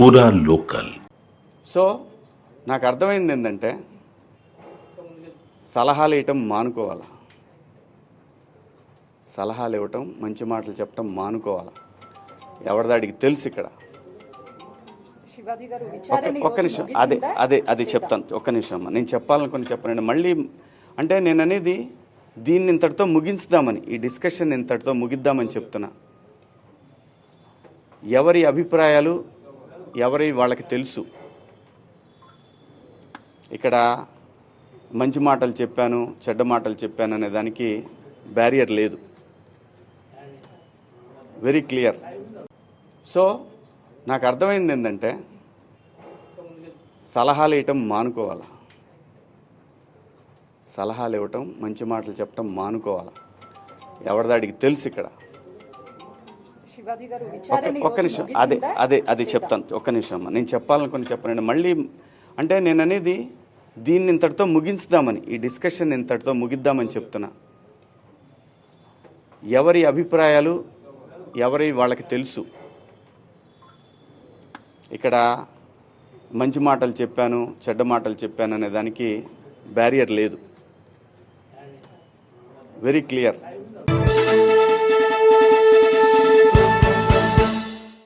పూరా local. So నాకు అర్థమైంది ఏంటంటే సలహాలు ఇవ్వటం మానుకోవాలి, సలహాలు ఇవ్వటం మంచి మాటలు చెప్పటం మానుకోవాలి. ఎవరిదాడికి తెలుసు ఇక్కడ. ఒక్క నిమిషం, అదే అదే అది చెప్తాను. ఒక్క నిమిషం అమ్మా, నేను చెప్పాలనుకుని చెప్పనండి. మళ్ళీ అంటే నేను అనేది దీన్ని ఇంతటితో ముగించుదామని, ఈ డిస్కషన్ ఇంతటితో ముగిద్దామని చెప్తున్నా. ఎవరి అభిప్రాయాలు ఎవరి వాళ్ళకి తెలుసు. ఇక్కడ మంచి మాటలు చెప్పాను, చెడ్డ మాటలు చెప్పాను అనే దానికి బ్యారియర్ లేదు, వెరీ క్లియర్. సో నాకు అర్థమైంది ఏంటంటే సలహాలు ఇవ్వటం మానుకోవాలి, సలహాలు ఇవ్వటం మంచి మాటలు చెప్పటం మానుకోవాలి. ఎవరిదాడికి తెలుసు ఇక్కడ. ఒక్క నిమిషం, అదే అదే అది చెప్తాను. ఒక్క నిమిషం అమ్మా, నేను చెప్పాలనుకుని చెప్పనండి. మళ్ళీ అంటే నేను అనేది దీన్ని ఇంతటితో ముగించుదామని, ఈ డిస్కషన్ ఇంతటితో ముగిద్దామని చెప్తున్నా. ఎవరి అభిప్రాయాలు ఎవరి వాళ్ళకి తెలుసు. ఇక్కడ మంచి మాటలు చెప్పాను, చెడ్డ మాటలు చెప్పాను అనే దానికి బ్యారియర్ లేదు, వెరీ క్లియర్.